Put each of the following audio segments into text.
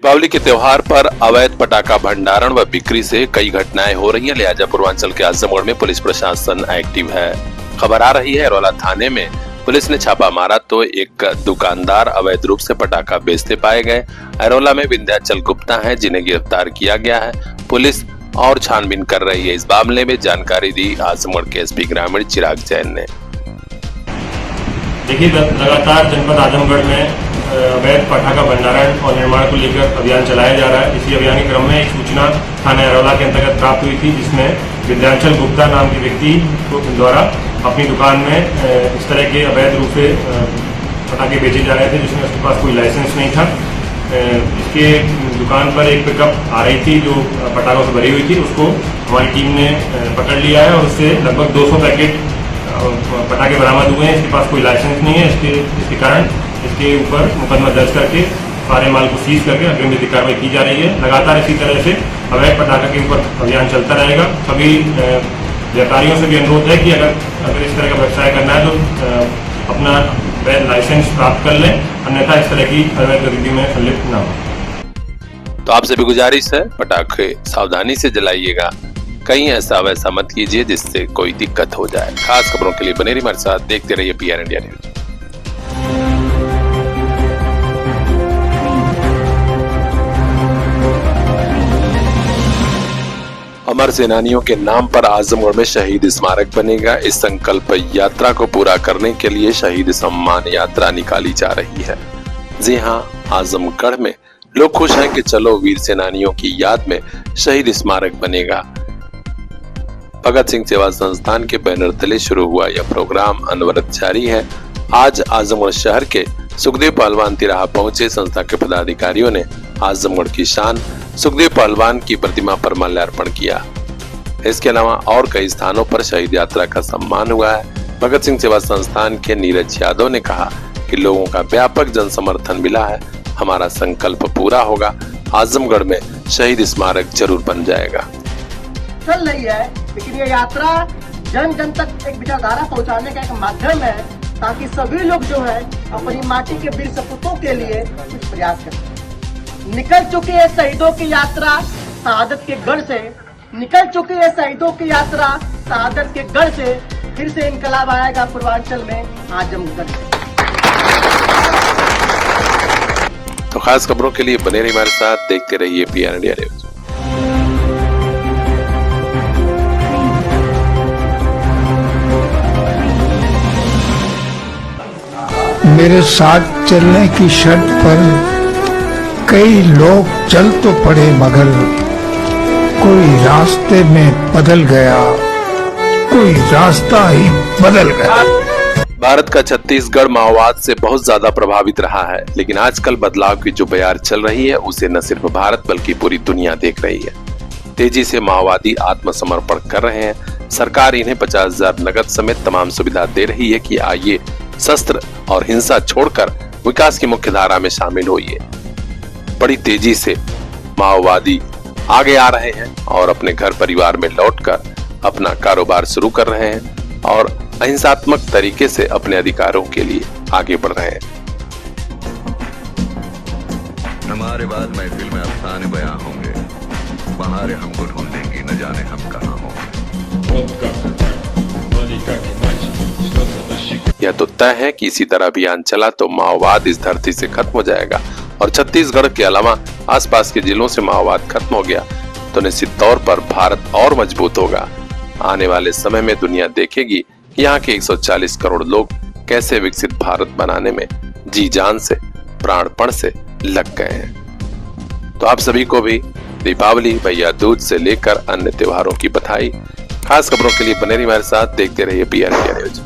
दीपावली के त्योहार पर अवैध पटाखा भंडारण व बिक्री से कई घटनाएं हो रही हैं। लिहाजा पूर्वांचल के आजमगढ़ में पुलिस प्रशासन एक्टिव है। खबर आ रही है अरोला थाने में पुलिस ने छापा मारा तो एक दुकानदार अवैध रूप से पटाखा बेचते पाए गए। अरोला में विंध्याचल गुप्ता हैं जिन्हें गिरफ्तार किया गया है। पुलिस और छानबीन कर रही है। इस मामले में जानकारी दी आजमगढ़ के एसपी ग्रामीण चिराग जैन ने। देखिए, लगातार जनपद आजमगढ़ में अवैध पटाखा भंडारण और निर्माण को लेकर अभियान चलाया जा रहा है। इसी अभियान के क्रम में एक सूचना थाना अरोला के अंतर्गत प्राप्त हुई थी, जिसमें विंध्याचल गुप्ता नाम के व्यक्ति द्वारा अपनी दुकान में इस तरह के अवैध रूप से पटाखे बेचे जा रहे थे, जिसमें उसके पास कोई लाइसेंस नहीं था। इसके दुकान पर एक पिकअप आ रही थी जो पटाखों से भरी हुई थी। उसको हमारी टीम ने पकड़ लिया है और उससे लगभग 200 पैकेट पटाखे बरामद हुए हैं। इसके पास कोई लाइसेंस नहीं है। इसके कारण इसके ऊपर मुकदमा दर्ज करके सारे माल को सीज करके अग्रिम विधिक कार्रवाई की जा रही है। लगातार इसी तरह से अवैध पटाखा के ऊपर अभियान चलता रहेगा। सभी व्यापारियों से भी अनुरोध है कि अगर इस तरह का व्यवसाय करना है तो अपना वैध लाइसेंस प्राप्त कर लें, अन्यथा इस तरह की अवैध गतिविधि में संलिप्त न हो। तो आपसे भी गुजारिश है, पटाखे सावधानी से जलाइएगा, कहीं ऐसा वैसा मत कीजिए जिससे कोई दिक्कत हो जाए। खास खबरों के लिए बने रहिए हमारे साथ, देखते रहिए PR इंडिया न्यूज। अमर सेनानियों के नाम पर आजमगढ़ में शहीद स्मारक बनेगा। इस संकल्प यात्रा को पूरा करने के लिए शहीद सम्मान यात्रा निकाली जा रही है। जी हां, आजमगढ़ में लोग खुश हैं कि चलो वीर सेनानियों की याद में शहीद स्मारक बनेगा। भगत सिंह सेवा संस्थान के बैनर तले शुरू हुआ यह प्रोग्राम अनवरत जारी है। आज आजमगढ़ शहर के सुखदेव पहलवान तिराहा पहुंचे संस्था के पदाधिकारियों ने आजमगढ़ की शान सुखदेव पहलवान की प्रतिमा पर माल्यार्पण किया। इसके अलावा और कई स्थानों पर शहीद यात्रा का सम्मान हुआ है। भगत सिंह सेवा संस्थान के नीरज यादव ने कहा कि लोगों का व्यापक जन समर्थन मिला है, हमारा संकल्प पूरा होगा, आजमगढ़ में शहीद स्मारक जरूर बन जाएगा। चल रही है, लेकिन ये यात्रा जन जन तक एक विचारधारा पहुंचाने का एक माध्यम है, ताकि सभी लोग जो है अपनी माटी के वीर सपूतों के लिए कुछ प्रयास करें। निकल चुकी है शहीदों की यात्रा शहादत के गढ़ से, निकल चुकी है शहीदों की यात्रा शहादत के गढ़ से, फिर से इनकलाब आएगा पूर्वांचल में आजमगढ़। तो खास खबरों के लिए बने रहिए हमारे साथ, देखते रहिए PR इंडिया न्यूज। मेरे साथ चलने की शर्त पर कई लोग चल तो पड़े, मगर कोई रास्ते में बदल गया, कोई रास्ता ही बदल गया। भारत का छत्तीसगढ़ माओवाद से बहुत ज्यादा प्रभावित रहा है, लेकिन आजकल बदलाव की जो बयार चल रही है उसे न सिर्फ भारत बल्कि पूरी दुनिया देख रही है। तेजी से माओवादी आत्मसमर्पण कर रहे हैं। सरकार इन्हें 50,000 नकद समेत तमाम सुविधा दे रही है कि आइए शस्त्र और हिंसा छोड़कर विकास की मुख्य धारा में शामिल होइए। बड़ी तेजी से माओवादी आगे आ रहे हैं और अपने घर परिवार में लौटकर अपना कारोबार शुरू कर रहे हैं और अहिंसात्मक तरीके से अपने अधिकारों के लिए आगे बढ़ रहे हैं। हमारे बाद महफिल में अफसाने बयां होंगे, बहारें हमको ढूंढेंगी, न जाने हम कहाँ होंगे। यह तो तय है कि इसी तरह अभियान चला तो माओवाद इस धरती से खत्म हो जाएगा और छत्तीसगढ़ के अलावा आसपास के जिलों से माओवाद खत्म हो गया तो निश्चित तौर पर भारत और मजबूत होगा। आने वाले समय में दुनिया देखेगी कि यहाँ के 140 करोड़ लोग कैसे विकसित भारत बनाने में जी जान से प्राणपण से लग गए हैं। तो आप सभी को भी दीपावली, भैया दूज से लेकर अन्य त्योहारों की बधाई। खास खबरों के लिए बने रहिए हमारे साथ, देखते रहिए PR इंडिया न्यूज।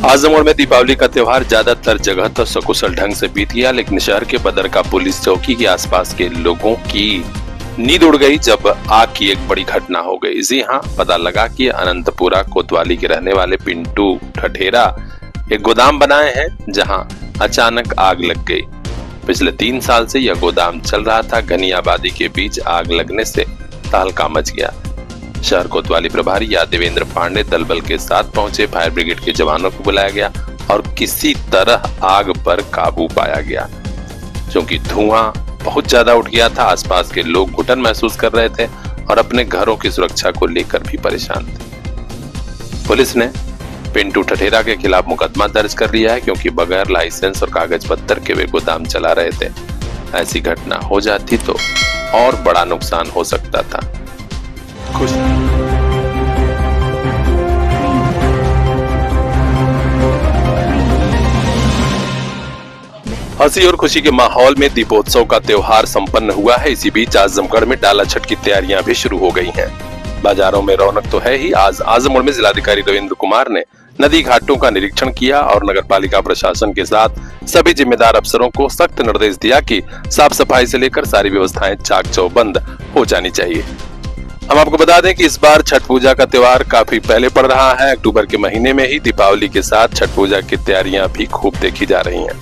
आजमगढ़ में दीपावली का त्योहार ज्यादातर जगह तो सकुशल ढंग से बीत गया, लेकिन शहर के बदरका पुलिस चौकी के आसपास के लोगों की नींद उड़ गई जब आग की एक बड़ी घटना हो गई। जी हां, पता लगा कि अनंतपुरा कोतवाली के रहने वाले पिंटू ठठेरा एक गोदाम बनाए हैं जहां अचानक आग लग गई। पिछले 3 साल से यह गोदाम चल रहा था। घनी आबादी के बीच आग लगने से तहलका मच गया। शहर कोतवाली प्रभारी या देवेंद्र पांडे दल बल के साथ पहुंचे। फायर ब्रिगेड के जवानों को बुलाया गया और किसी तरह आग पर काबू पाया गया। क्योंकि धुआं बहुत ज्यादा उठ गया था, आसपास के लोग घुटन महसूस कर रहे थे और अपने घरों की सुरक्षा को लेकर भी परेशान थे। पुलिस ने पिंटू ठठेरा के खिलाफ मुकदमा दर्ज कर लिया है, क्योंकि बगैर लाइसेंस और कागज पत्तर के वे गोदाम चला रहे थे। ऐसी घटना हो जाती तो और बड़ा नुकसान हो सकता था। हंसी और खुशी के माहौल में दीपोत्सव का त्योहार संपन्न हुआ है। इसी बीच आजमगढ़ में डाला छठ की तैयारियां भी शुरू हो गई हैं। बाजारों में रौनक तो है ही। आज आजमगढ़ में जिलाधिकारी रविंद्र कुमार ने नदी घाटों का निरीक्षण किया और नगर पालिका प्रशासन के साथ सभी जिम्मेदार अफसरों को सख्त निर्देश दिया कि साफ सफाई से लेकर सारी व्यवस्थाएं चाक चौबंद हो जानी चाहिए। हम आपको बता दें कि इस बार छठ पूजा का त्योहार काफी पहले पड़ रहा है। अक्टूबर के महीने में ही दीपावली के साथ छठ पूजा की तैयारियां भी खूब देखी जा रही हैं।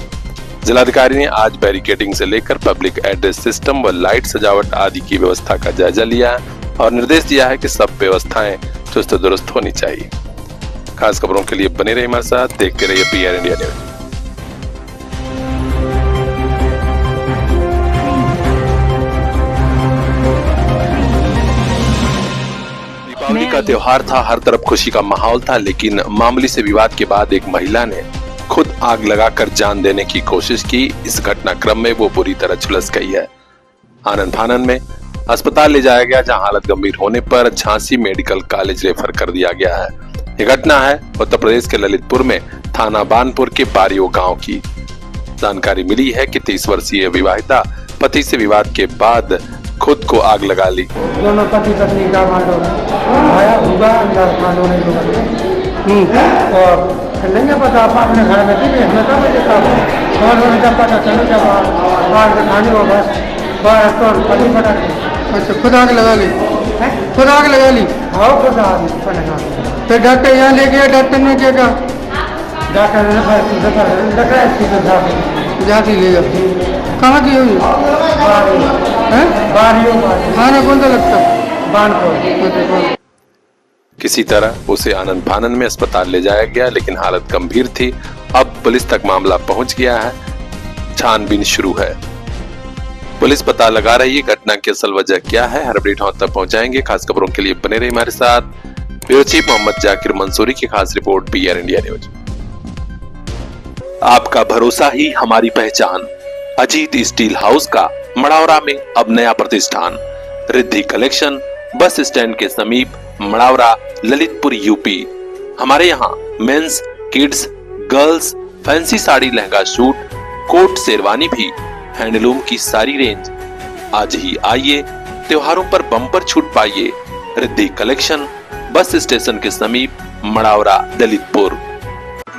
जिलाधिकारी ने आज बैरिकेडिंग से लेकर पब्लिक एड्रेस सिस्टम व लाइट सजावट आदि की व्यवस्था का जायजा लिया है और निर्देश दिया है कि सब व्यवस्थाएं चुस्त दुरुस्त होनी चाहिए। खास खबरों के लिए बने रहिए हमारे साथ, देखते रहिए PR इंडिया न्यूज। दीपावली का त्योहार था, हर तरफ खुशी का माहौल था, लेकिन मामूली से विवाद के बाद एक महिला ने खुद आग लगाकर जान देने की कोशिश की। इस घटनाक्रम में वो बुरी तरह झुलस गई है। आनन फानन में अस्पताल ले जाया गया, जहां हालत गंभीर होने पर झांसी मेडिकल कॉलेज रेफर कर दिया गया है। ये घटना है उत्तर प्रदेश के ललितपुर में थाना बानपुर के बारियो गांव की। जानकारी मिली है कि 30 वर्षीय विवाहिता पति से विवाद के बाद खुद को आग लगा ली। दोनों पति पत्नी का और नहीं पता अपने घर में थी, हमें कब देता और जब पता चलो जब बाहर के खाने हो बस बाहर तो पति पटा। अच्छा, खुद आग लगा ली? खुद आग लगा ली? हाँ, खुद आग लगा। तो डॉक्टर यहाँ ले गया, डॉक्टर ने क्या कहा? डॉक्टर ने जाती ले गया। कहाँ की हुई? खाना कौन सा लगता? बानपुर। किसी तरह उसे आनन फानन में अस्पताल ले जाया गया, लेकिन हालत गंभीर थी। अब पुलिस तक मामला पहुंच गया है, छानबीन शुरू है। पुलिस पता लगा रही है घटना की असल वजह क्या है। हर अपडेट हम तक पहुंचाएंगे। खास खबरों के लिए बने रहिए हमारे साथ। ब्यूरो चीफ मोहम्मद जाकिर मंसूरी की खास रिपोर्ट, PR इंडिया न्यूज। आपका भरोसा ही हमारी पहचान। अजीत स्टील हाउस का मड़ौरा में अब नया प्रतिष्ठान। रिद्धि कलेक्शन, बस स्टैंड के समीप, मड़ौरा, ललितपुर, UP। हमारे यहाँ men's, kids, girls, fancy sari, lehenga suit, coat, sherwani भी, हैंडलूम की सारी रेंज। आज ही आइए, त्योहारों पर बम्पर छूट पाइए। रिद्धि कलेक्शन, बस स्टेशन के समीप, मड़ौरा, ललितपुर।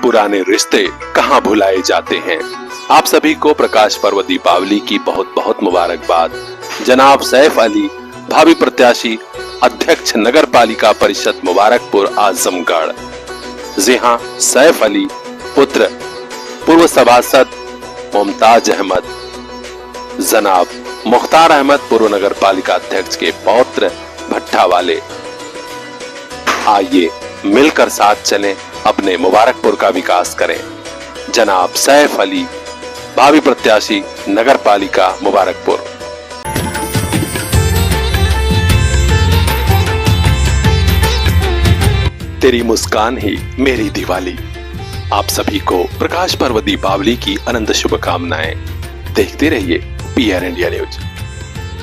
पुराने रिश्ते कहाँ भुलाए जाते हैं। आप सभी को प्रकाश पर्व दीपावली की बहुत बहुत मुबारकबाद। जनाब सैफ अली, भावी प्रत्याशी, अध्यक्ष नगर पालिका परिषद मुबारकपुर आजमगढ़। जी हाँ, सैफ अली पुत्र पूर्व सभासद मुमताज अहमद, जनाब मुख्तार अहमद पूर्व नगर पालिका अध्यक्ष के पौत्र भट्टा वाले। आइए मिलकर साथ चलें, अपने मुबारकपुर का विकास करें। जनाब सैफ अली, भावी प्रत्याशी नगर पालिका मुबारकपुर। तेरी मुस्कान ही मेरी दिवाली। आप सभी को प्रकाश पर्व दीपावली की अनंत शुभकामनाएं। देखते रहिए PR इंडिया न्यूज।